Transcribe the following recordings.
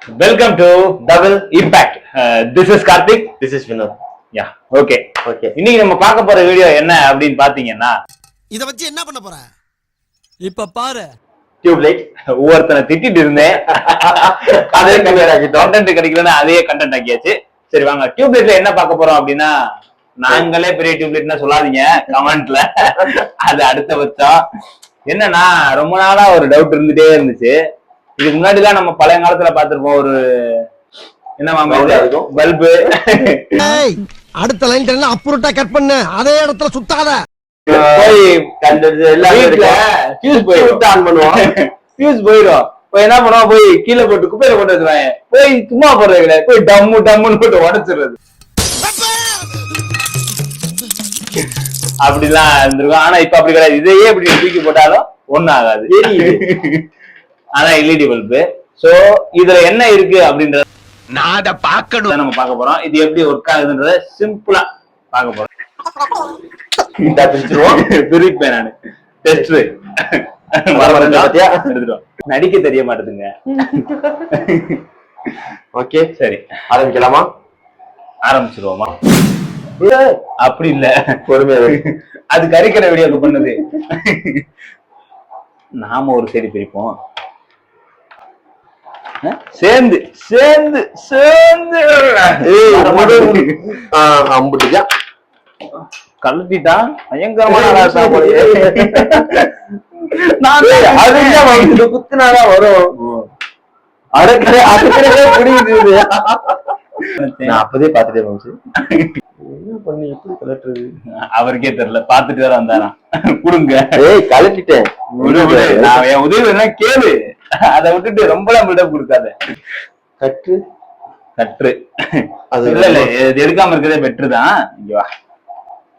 Welcome to Double Impact. This is Karthik. This is Vinod. Yeah, okay. இன்னைக்கு நம்ம பார்க்க போற வீடியோ என்ன அப்படின்னு பாத்தீங்கன்னா, இத வச்சு என்ன பண்ண போற? இப்ப பாரு. டியூப்லைட் ஒவ்வொருத்தனை திட்டிட்டு இருந்தேன். அதே கண்டென்ட் கிடைக்கலன்னா அதையே கண்டென்ட் ஆக்கியாச்சு. சரி வாங்க, டியூப்லைட்ல என்ன பார்க்க போறோம் அப்படின்னா, நாங்களே பெரிய டியூப்லைட்னா சொல்லாதீங்க கமெண்ட்ல. அது அடுத்த பட்சம். என்னன்னா ரொம்ப நாளா ஒரு டவுட் இருந்துட்டே இருந்துச்சு. இதுக்கு முன்னாடிதான் நம்ம பழைய காலத்துல பாத்துருப்போம் ஒரு என்ன இருக்கும் பல்பு. அடுத்த லைன் அப்புறட்டா கட் பண்ணு, அதே இடத்துல சுத்தாத. போய் என்ன பண்ணுவோம், போய் கீழே போட்டு குப்பையில போட்டு வச்சுருவாங்க. போய் சும்மா போடுறது போய் டம்மு டம்முன்னு போட்டு உடச்சிடுறது. அப்படிலாம் இருந்திருக்கும். ஆனா இப்ப அப்படி கிடையாது. இதையே இப்படி தூக்கி போட்டாலும் ஒண்ணும் ஆகாது. ஆனா எல்இடி பல்பு. சோ இதுல என்ன இருக்கு அப்படின்றது நான் அத பார்க்கணும். நம்ம பார்க்க போறோம். இது எப்படி ஒர்க் ஆகுதுன்றத சிம்பிளா பார்க்க போறோம். பிரிப்பேன் நானு டெஸ்ட் நடிக்க தெரிய மாட்டேதுங்க. ஓகே சரி ஆரம்பிக்கலாமா? ஆரம்பிச்சிருவோமா? அப்படி இல்ல, பொறுமையா. அது கறிக்கிற வீடியோக்கு பண்ணது. நாம ஒரு சைடு பிரிப்போம், சேர்ந்து சேர்ந்து சேர்ந்து கழட்டிட்டான். பயங்கரமான குத்துனாதான் வரும். நான் அப்பதே பாத்துட்டேன். என்ன பண்ணி எப்படி கலட்டுறது அவருக்கே தெரியல. பாத்துட்டு வேற வந்தாராம். குடுங்க. கலட்டிட்டேன். நான் என் உதவி என்ன கேளு. அதை விட்டுட்டு ரொம்ப பில்டப் கொடுக்காத. கற்று கற்று அது இல்ல இல்ல, இது எடுக்காம இருக்கிறதே பெட்ரு தான். இங்க வா,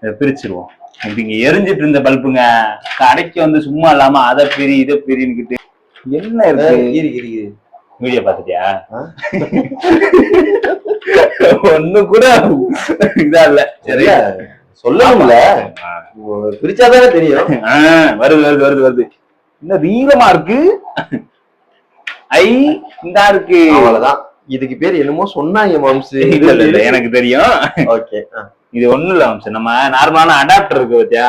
இதை பிரிச்சிருவோம். இது இங்க எரிஞ்சிட்டு இருந்த பல்புங்க. கடைக்கு வந்து சும்மா இல்லாம அதை பிரி இதை பிரின்னுக்கிட்டு என்ன இருக்கு. வீடியோ பாத்துட்டியா? ஒண்ணு கூட இதா இல்ல. சரியா சொல்லணும்ல, பிரிச்சாதானே தெரியும். வருது வருது வருது வருது. இன்னும் நீளமா இருக்கு. ஐ இந்தா இருக்கு. அவ்வளவுதான். இதுக்கு பேர் என்னமோ சொன்னாங்க மாம்சு. இல்ல எனக்கு தெரியும். ஓகே, இது ஒண்ணும் இல்ல மாம்சு. நம்ம நார்மலான அடாப்டர் இருக்கு பாத்தியா,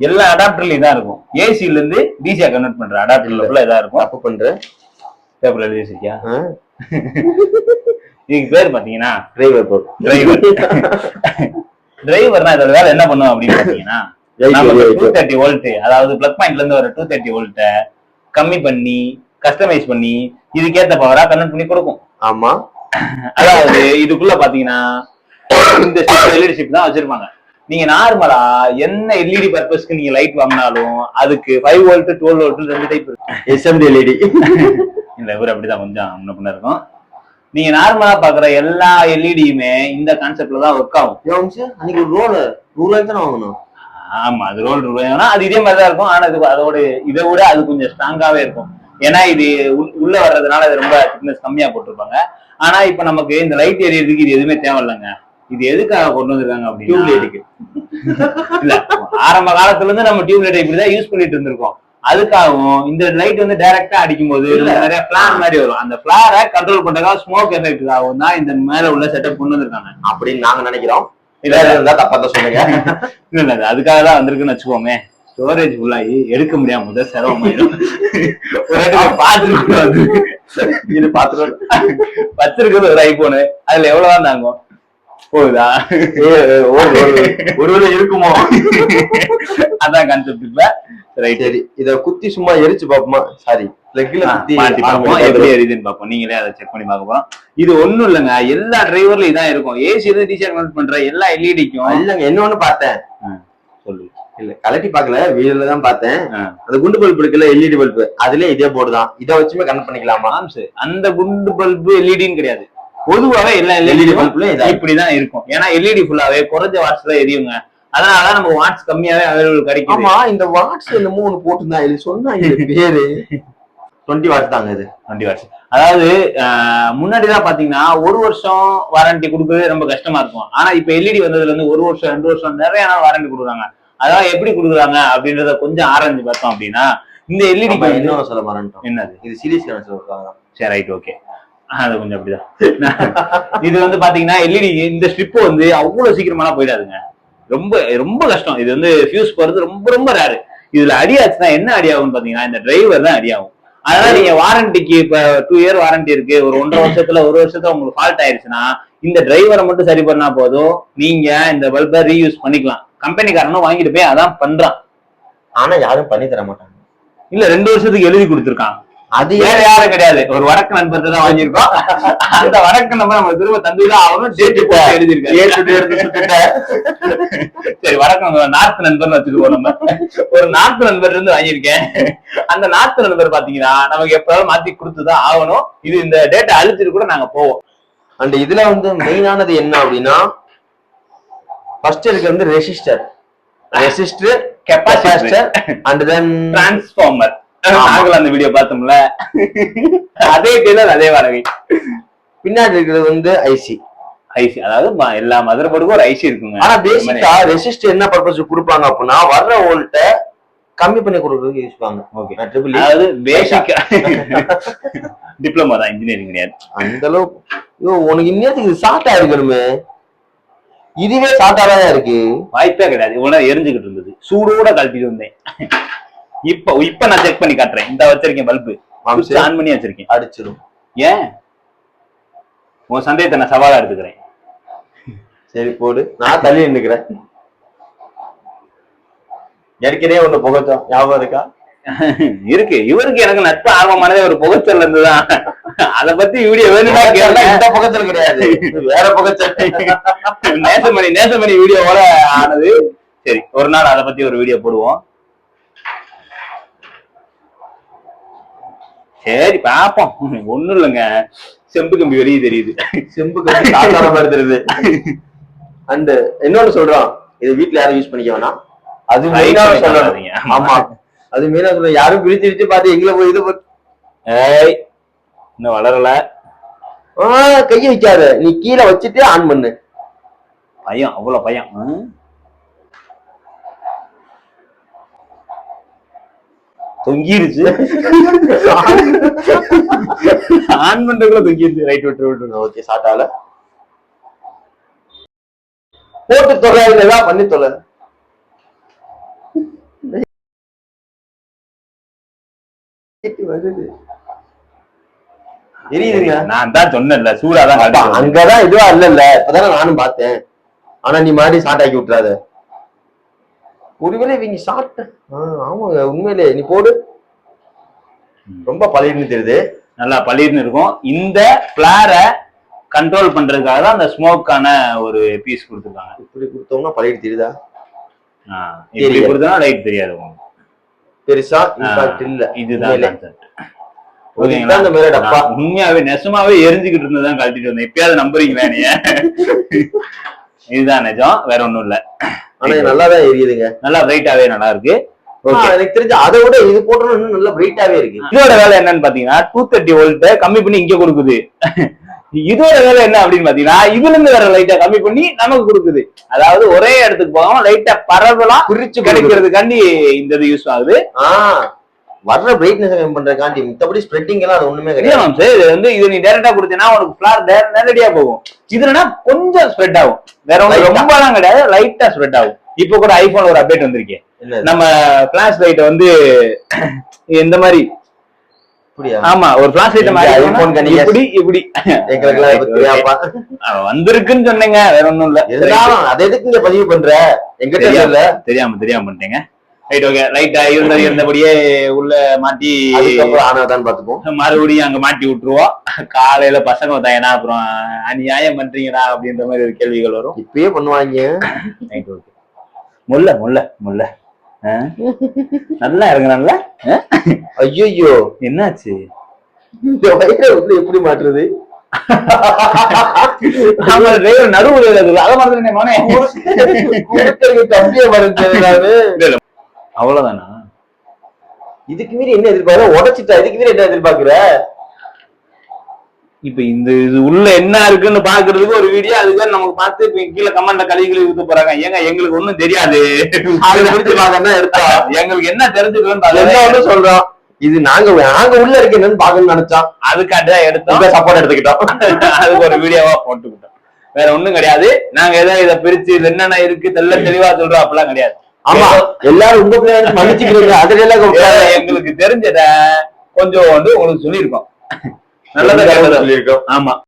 எல்லா அடாப்டர்லயும் இதான் இருக்கும். ஏசில இருந்து டிசியா கன்வெர்ட் பண்ற அடாப்டர்ல இதா இருக்கும். அப்ப பண்ற பேப்பர்ல எழுதி வச்சிருக்கியா? இதுக்கு பேர் பாத்தீங்கன்னா டிரைவர் போர்ட். டிரைவர் டிரைவர்னா இதோட வேலை என்ன பண்ணுவோம் அப்படின்னு பாத்தீங்கன்னா, 230 வோல்ட், அதாவது பிளக் பாயிண்ட்ல இருந்து ஒரு 230 வோல்ட்ட கம்மி பண்ணி கஸ்டமைஸ் பண்ணி இதுக்கேத்த பவரா கன்வெர்ட் பண்ணி கொடுக்கும். ஆமா, அதாவது இதுக்குள்ள பாத்தீங்கன்னா இந்த எல்இடி ஷிப் தான் வச்சிருப்பாங்க. நீங்க நார்மலா என்ன எல்இடி பர்பஸ்க்கு நீங்க லைட் வாங்கினாலும் அதுக்கு 5 வோல்ட் 12 வோல்ட் ரெண்டு டைப் இருக்கு. எஸ்எம்டி எல்இடி இல்ல, இவர் அப்படிதான் கொஞ்சம் முன்ன பின்ன இருக்கும். நீங்க நார்மலா பாக்குற எல்லா எல்இடியுமே இந்த கான்செப்ட்ல தான் ஒர்க் ஆகும். அன்னைக்கு ஒரு ரோல் 100 ரூபாய்க்கு தானே வாங்கணும். ஆமா, அது ரோல் ரூபாய்னா அது இதே மாதிரிதான் இருக்கும். ஆனா இது அதோட இதை விட அது கொஞ்சம் ஸ்ட்ராங்காவே இருக்கும். ஏன்னா இது உள்ள வர்றதுனால அது ரொம்ப திக்னஸ் கம்மியா போட்டிருப்பாங்க. ஆனா இப்ப நமக்கு இந்த லைட் எரியறதுக்கு இது எதுவுமே தேவையில்லைங்க. இது எதுக்காக கொண்டு வந்திருக்காங்க அப்படின்னு, டியூப்லைட்டுக்கு. இல்ல, ஆரம்ப காலத்துல இருந்து நம்ம டியூப்லைட் இப்படிதான் யூஸ் பண்ணிட்டு இருந்திருக்கோம். அதுக்காகவும் இந்த லைட் வந்து டைரக்டா அடிக்கும் போது நிறைய பிளான் மாதிரி வரும். அந்த பிளாரை கண்ட்ரோல் பண்றதுக்காக ஸ்மோக் எஃபெக்டுக்காகவும் தான் இந்த மேல உள்ள செட்டப் கொண்டு வந்திருக்காங்க அப்படின்னு நாங்க நினைக்கிறோம். தப்பா தான் சொல்லுங்க. இல்ல, அதுக்காக தான் வந்திருக்குன்னு வச்சுக்கோமே. ஸ்டோரேஜ் ஃபுல்லாகி எடுக்க முடியாம முதல் சிரமமாயிடும். இது பாத்துட்டு வச்சிருக்கிறது ஒரு ஐபோனு, அதுல எவ்வளவுதான் தாங்கும் போகுதா? ஒருவேளை இருக்குமோ? அதான் கான்செப்ட். இப்ப சரி, இத குத்தி சும்மா எரிச்சு பாப்போமா? சாரி, பிளக்ல குத்தி மாட்டி பாப்போம், எப்படி எரியுதுன்னு பாப்போம். நீங்களே அதை செக் பண்ணி பார்க்க போறோம். இது ஒண்ணும் இல்லைங்க, எல்லா டிரைவர்லயும் இதான் இருக்கும். ஏசி இருந்து டிஷர்ட் கன்வெர்ட் பண்ற எல்லா எல்இடிக்கும். இல்லங்க, இன்னொன்னு பார்த்தேன். சொல்லு. இல்ல, கலட்டி பாக்கல, வீடியோல தான் பார்த்தேன். அந்த குண்டு பல்பு இருக்குல்ல, எல்இடி பல்பு, அதுலயே இதே போர்டு தான். இதை வச்சுமே கனெக்ட் பண்ணிக்கலாமா? அந்த குண்டு பல்பு எல்இடின்னு கிடையாது. பொதுவாவே எல்லா எல்இடி பல்புல இப்படிதான் இருக்கும். ஏன்னா எல்இடி ஃபுல்லாவே குறைஞ்ச வாட்ஸ்ல எரியுங்க. அதனாலதான் நம்ம வாட்ஸ் கம்மியாவே அவைலபிள் கிடைக்கும். ஆமா, இந்த வாட்ஸ் என்னமோ ஒண்ணு போட்டுருந்தா இது சொன்னாங்க பேரு 20 வாட்ஸ் தாங்க. இது 20 வாட்ஸ். அதாவது முன்னாடிதான் பாத்தீங்கன்னா 1 வருஷம் வாரண்டி கொடுக்கறதே ரொம்ப கஷ்டமா இருக்கும். ஆனா இப்ப எல்இடி வந்ததுல இருந்து 1 வருஷம் 2 வருஷம் நிறைய நாள் வாரண்டி கொடுக்குறாங்க. அதான் எப்படி கொடுக்குறாங்க அப்படின்றத கொஞ்சம் ஆராய்ஞ்சு பார்த்தோம் அப்படின்னா, இந்த எல்இடி என்ன சொல்ல மாட்டோம், என்னது இது சீரியஸ் சொல்றாங்க. சரி ரைட் ஓகே, அது கொஞ்சம் அப்படிதான். இது வந்து பாத்தீங்கன்னா எல்இடி இந்த ஸ்ட்ரிப் வந்து அவ்வளவு சீக்கிரமாலாம் போயிடாதுங்க, ரொம்ப ரொம்ப கஷ்டம். இது வந்து ஃபியூஸ் போறது ரொம்ப ரொம்ப ரேரு. இதுல அடி ஆச்சுன்னா என்ன அடி ஆகும்னு பாத்தீங்கன்னா இந்த டிரைவர் தான் அடி ஆகும். அதனால நீங்க வாரண்டிக்கு இப்ப 2 இயர் வாரண்டி இருக்கு, ஒரு 1.5 வருஷத்துல 1 வருஷத்துல உங்களுக்கு ஃபால்ட் ஆயிருச்சுன்னா இந்த டிரைவரை மட்டும் சரி பண்ணா போதும், நீங்க இந்த பல்பை ரீயூஸ் பண்ணிக்கலாம். கம்பெனிக்காரனும் வாங்கிட்டு போய் அதான் பண்றான். ஆனா யாரும் பண்ணி தர மாட்டாங்க. இல்ல 2 வருஷத்துக்கு எழுதி கொடுத்துருக்கான். அது வேற யாரும் கிடையாது, ஒரு வடக்கு நண்பர் தான் வாங்கியிருக்கோம். அந்த வடக்கு நம்பர் நம்ம திரும்ப தந்துதான் ஆகணும். டேட் போட்டு எழுதிருக்கேன். சரி வடக்கு நண்பர் நார்த் நண்பர்னு வச்சுக்குவோம். நம்ம ஒரு நார்த் நண்பர் இருந்து வாங்கியிருக்கேன். அந்த நார்த் நண்பர் பாத்தீங்கன்னா நமக்கு எப்பயாவது மாத்தி கொடுத்துதான் ஆகணும். இது இந்த டேட்டா அழிச்சிட்டு கூட நாங்க போவோம். அண்ட் இதுல வந்து மெயினானது என்ன அப்படின்னா, ஃபர்ஸ்ட் இருக்கு வந்து resistor, capacitor and then transformer. நாங்களும் அந்த வீடியோ பார்த்தோம்ல, அதே டீலர் அதே வாடகை. பின்னாடி இருக்கிறது வந்து ஐசி, அதாவது எல்லா மதர் போர்டுக்கும் ஒரு ஐசி இருக்குங்க. ஆனா பேசிக்கா ரெசிஸ்டர் என்ன பர்பஸ் கொடுப்பாங்க அப்படின்னா, வர்ற வோல்ட்ட கம்மி பண்ணி கொடுக்கறதுக்கு யூஸ் பண்ணுவாங்க. ஓகே, அதாவது பேசிக்கா டிப்ளமா தான், இன்ஜினியரிங் கிடையாது அந்த அளவுக்கு. உனக்கு இன்னத்துக்கு இது ஷார்ட் ஆயிருக்கணுமே, இதுவே ஷார்ட்டா தான் இருக்கு. வாய்ப்பே கிடையாது. இவ்வளவு எரிஞ்சுக்கிட்டு இருந்தது, சூடோட கழட்டிட்டு வந்தேன். இப்ப நான் செக் பண்ணி காட்டுறேன். இந்த வச்சிருக்கேன் பல்பு, ஆன் பண்ணி வச்சிருக்கேன். அடிச்சிடும். ஏன் உன் சந்தேகத்தை நான் சவாலா எடுத்துக்கிறேன். சரி போடு, நான் தள்ளி நின்னுக்கிறேன். ஏற்கனவே ஒண்ணு புகைச்சோம், ஞாபகம் இருக்கா? இருக்கு. இவருக்கு எனக்கு நட்பு ஆர்வமானதே ஒரு புகைச்சல் இருந்துதான். அத பத்தி வீடியோ வேணும்னா கேட்டா இந்த புகைச்சல் கிடையாது, வேற புகைச்சல். நேசமணி வீடியோவோட ஆனது. சரி, ஒரு நாள் அதை பத்தி ஒரு வீடியோ போடுவோம். சரி பாப்போம். ஒண்ணும் இல்லைங்க, செம்பு கம்பி வெளியே தெரியுது. செம்பு கம்பி சாதாரண மாதிரி தெரியுது. அண்ட் இன்னொன்னு சொல்றோம், இது வீட்டுல யாரும் யூஸ் பண்ணிக்க வேணாம், அது மெயினா சொல்லணும். ஆமா, அது மெயினா சொல்ல. யாரும் பிரிச்சு பார்த்து எங்களை போய் இது இன்னும் வளரல. கைய வைக்காத, நீ கீழே வச்சுட்டு ஆன் பண்ணு. பயம், அவ்வளவு பயம். தொங்கிருச்சு, ஆன் பண்றதுக்குள்ள தொங்கிருச்சு. ரைட் விட்டு. ஓகே, சாட்டால போட்டு தொல்லை பண்ணி தொலை. வருது தெரியுதுங்க. நான் தான் சொன்னேன்ல, சூடாதான். அங்கதான் இதுவா இல்ல, இப்பதானே நானும் பார்த்தேன். ஆனா நீ மாதிரி ஷார்ட் ஆக்கி விட்டுறாத. ஒருவேளை இவங்க ஷார்ட். ஆமாங்க, உண்மையிலே நீ போடு. ரொம்ப பளிர்னு தெரியுது, நல்லா பளிர்னு இருக்கும். இந்த பிளாரை கண்ட்ரோல் பண்றதுக்காக தான் அந்த ஸ்மோக்கான ஒரு பீஸ் கொடுத்துருக்காங்க. இப்படி கொடுத்தோம்னா பளிர் தெரியுதா? இப்படி கொடுத்தா லைட் தெரியாது உங்களுக்கு. பெருசா இம்பாக்ட் இல்ல. இதுதான் ஓகேங்களா? உண்மையாவே நெசமாவே எரிஞ்சுக்கிட்டு இருந்ததான் கழட்டிட்டு வந்தேன். எப்பயாவது நம்புறீங்களா நீங்க? இதுதான் நிஜம், வேற ஒண்ணும் இல்ல. ஆனா நல்லாதான் எரியுதுங்க, நல்லா பிரைட்டாவே நல்லா இருக்கு. எனக்கு தெரிஞ்சு அதை விட இது போட்டோம்னா இன்னும் நல்லா பிரைட்டாவே இருக்கு. இதோட வேலை என்னன்னு பாத்தீங்கன்னா 230 வோல்ட் கம்மி பண்ணி இங்க கொடுக்குது. இதோட வேலை என்ன அப்படின்னு பாத்தீங்கன்னா, இதுல இருந்து வேற லைட்டா கம்மி பண்ணி நமக்கு கொடுக்குது. அதாவது ஒரே இடத்துக்கு போகாம லைட்டா பரவலாம் பிரிச்சு கிடைக்கிறதுக்காண்டி இந்த இது யூஸ் ஆகுது. வர்ற பிரைட்னஸ் கம்மி பண்றதுக்காண்டி. மத்தபடி ஸ்ப்ரெட்டிங் எல்லாம் அது ஒண்ணுமே கிடையாது. இது வந்து இது நீ டைரக்டா கொடுத்தீங்கன்னா உனக்கு ஃபிளார் நேரடியா போகும். இதுலனா கொஞ்சம் ஸ்ப்ரெட் ஆகும், வேற ஒண்ணு ரொம்ப எல்லாம் கிடையாது, லைட்டா ஸ்ப்ரெட் ஆகும். இப்ப கூட ஐபோன் ஒரு அப்டேட் வந்திருக்கேன். நம்ம பிளாஷ் லைட் வந்து இந்த மாதிரி, ஆமா ஒரு பிளாஷ் லைட் மாதிரி இப்படி இப்படி வந்திருக்குன்னு சொன்னீங்க, வேற ஒண்ணும் இல்ல. அதை எதுக்கு இங்க பதிவு பண்ற? எங்கிட்ட தெரியாம பண்ணிட்டேங்க. Right okay. லைட்டா இருந்தபடியே உள்ள மாட்டி ஆனாதான் பாத்துப்போம். மறுபடியும் அங்க மாட்டி விட்டுருவோம். காலையில பசங்க வந்தாங்கன்னா அப்புறம் அநியாயம் பண்றீங்கடா அப்படின்ற மாதிரி ஒரு கேள்விகள் வரும். இப்பயே பண்ணுவாங்க. Right okay. முல்ல முல்ல முல்ல நல்லா இறங்குறான்ல. ஐயோ என்னாச்சு? எப்படி மாற்றுறது? நடுவுல அதை மாதிரி அவ்வளவுதானா? இதுக்கு மீறி என்ன எதிர்பார்க்க? உடைச்சிட்டா, இதுக்கு மீறி என்ன எதிர்பார்க்கிற? இப்ப இது உள்ள என்ன இருக்குன்னு பாக்குறதுக்கு ஒரு வீடியோ, அதுக்கு நமக்கு பார்த்து இப்ப கீழே கமெண்ட்ல கழுவி ஊத்த போறாங்க. ஏங்க எங்களுக்கு ஒண்ணும் தெரியாது, அதை குறிச்சு பாக்கணும் எடுத்தா எங்களுக்கு என்ன தெரிஞ்சுக்கணும் என்ன ஒண்ணு சொல்றோம். இது நாங்க உள்ள இருக்கு என்னன்னு பாக்கணும்னு நினைச்சோம், அதுக்காண்டிதான் எடுத்தோம், சப்போர்ட் எடுத்துக்கிட்டோம். அதுக்கு ஒரு வீடியோவா போட்டுக்கிட்டோம். வேற ஒண்ணும் கிடையாது. நாங்க ஏதாவது இதை பிரிச்சு இது என்னென்ன இருக்கு தெளிவா சொல்றோம் அப்படிலாம் கிடையாது. ஆமா, எல்லாரும் உங்க பிள்ளைங்க மன்னிச்சுக்கிறீங்க, அதுல எல்லாம் எங்களுக்கு தெரிஞ்சத கொஞ்சம் வந்து உங்களுக்கு சொல்லியிருக்கோம். நல்லதா சொல்லியிருக்கோம். ஆமா.